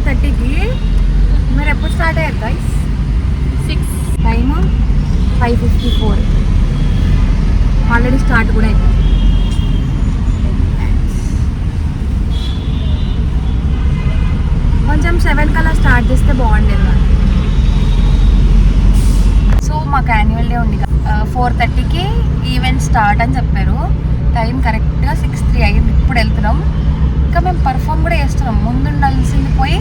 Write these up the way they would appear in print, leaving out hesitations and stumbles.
4:30కి. మరి ఎప్పుడు స్టార్ట్ అయ్యారు గైస్? 6 టైమ్ 5:54. ఆల్రెడీ స్టార్ట్ కూడా అయిపోయింది. కొంచెం 7 కల్లా స్టార్ట్ చేస్తే బాగుండేది. సో మాకు యాన్యువల్ డే ఉంది. 4:30కి ఈవెంట్ స్టార్ట్ అని చెప్పారు. టైం కరెక్ట్గా 6:03 అయింది. ఇప్పుడు వెళ్తున్నాం. ఇంకా మేము పర్ఫామ్ కూడా చేస్తున్నాం. ముందు ఉండాల్సింది పోయి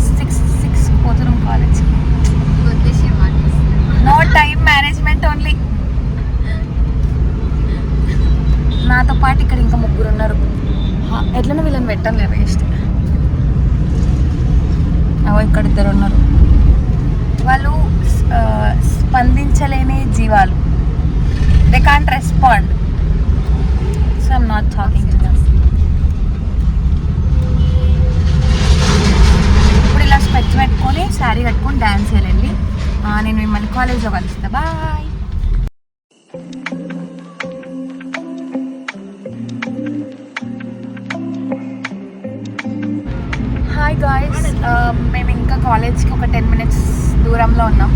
6 పోతున్నాం college. No time management only. నాతో పాటు ఇక్కడ ఇంకా 3 ఉన్నారు. ఎట్లనే వీళ్ళని పెట్టాను లేదు వేస్ట్. ఇక్కడ 2 ఉన్నారు. వాళ్ళు స్పందించలేని జీవాలు. They can't respond. So I'm not talking to them. ఇప్పుడు ఇలా స్పెక్స్ పెట్టుకొని శారీ కట్టుకొని డ్యాన్స్ చేయాలండి. నేను మిమ్మల్ని కాలేజ్లో కలుస్తా. బాయ్. హాయ్ గాయ్స్, మేము ఇంకా కాలేజ్కి ఒక 10 minutes దూరంలో ఉన్నాం.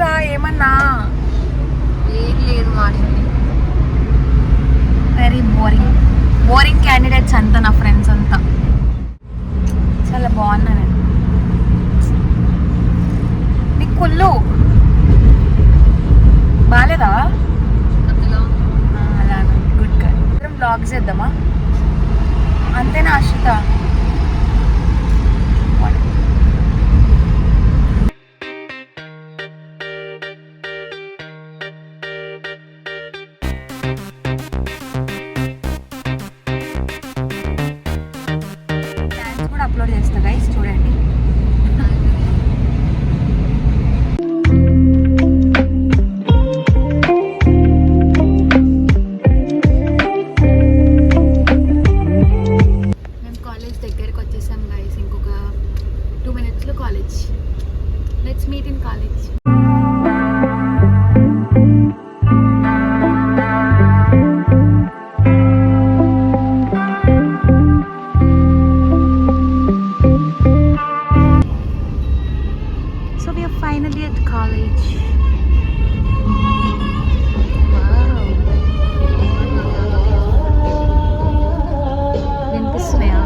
రా ఏమన్నా ఏం లేదు మాట్లాడి. వెరీ బోరింగ్ క్యాండిడేట్స్ అంతా, నా ఫ్రెండ్స్ అంతా. చాలా బాగున్నా నేను. నీకు కుళ్ళు బాగాలేదా? అలా గుడ్ గా బ్లాగ్ చేద్దామా? అంతేనా అశ్రిత? డాన్స్ కూడా అప్లోడ్ చేస్తా గైస్, చూడండి. Finally at college. Wow. వినిపిస్తున్నాయా?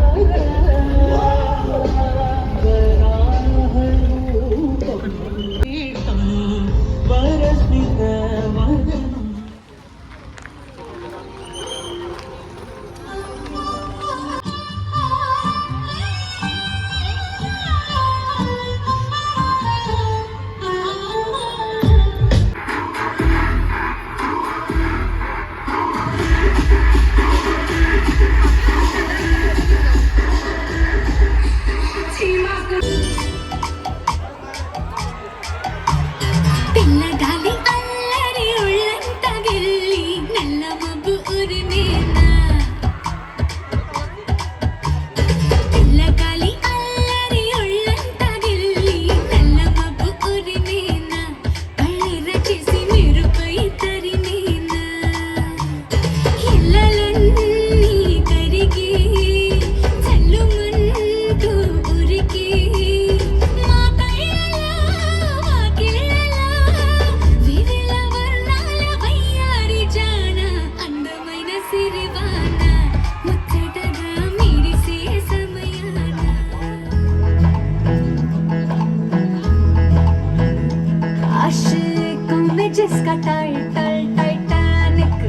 जिसका टाइटल टाइटैनिक,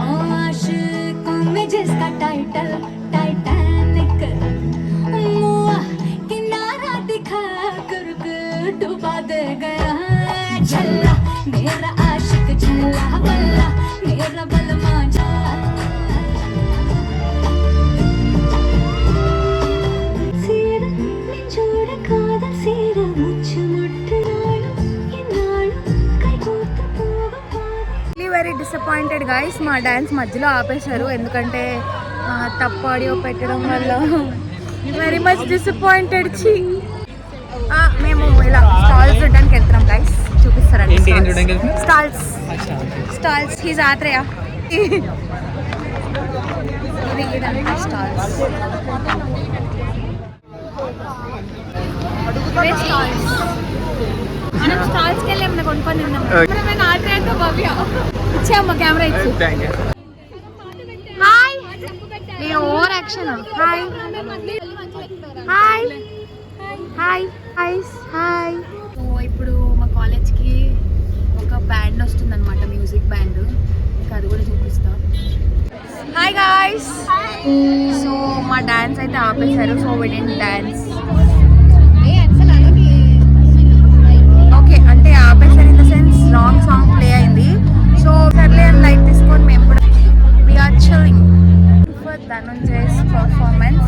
आशिकों में जिसका टाइटल टाइटैनिक, मुआ किनारा दिखा कर डुबा दे गया झल्ला मेरा आशिक झल्ला बल्ला मेरा बलमा जा. Very disappointed guys. మా డ్యాన్స్ మధ్యలో ఆపేశారు ఎందుకంటే తప్పు ఆడియో పెట్టడం వల్ల. Very much disappointed. మేము ఇలా స్టాల్స్ చూడడానికి వెళ్తున్నాం గైస్. చూపిస్తారండి స్టాల్స్. హీజ్ ఆత్రేయ. ఇదంతా స్టాల్స్. మనం స్టాల్స్కి వెళ్ళి ఏమైనా కొనుక్కొని తిన్నాం. భవ్య ఇచ్చామ్మా కెమెరా ఇచ్చి. హాయ్ నేను over action. Hi hi hi hi hi. So ఇప్పుడు మా కాలేజ్కి ఒక బ్యాండ్ వస్తుంది అనమాట, మ్యూజిక్ బ్యాండ్. ఇంకా అది కూడా చూపిస్తా. Hi guys. సో మా డాన్స్ అయితే ఆపేశారు. So we didn't dance. Okay అంటే ఆపేశారు in the sense wrong song play అయింది. సో సర్లే అని లైట్ తీసుకొని మేము కూడా we're chilling for Dhanunjay's performance.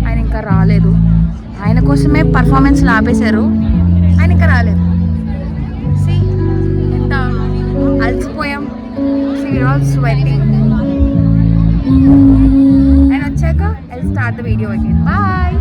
ఆయన ఇంకా రాలేదు. ఆయన కోసమే పర్ఫార్మెన్స్లు ఆపేశారు. ఆయన ఇంకా రాలేదు. సి ఎంత అలసిపోయాం. See we're all sweating. ఆయన వచ్చాక I'll start the video again. Bye.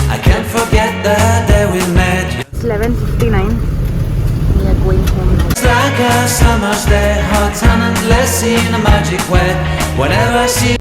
I can't forget the day we met. It's 11:59. We are going home now. It's like a summer's day, hot and endless in a magic way. Whenever I see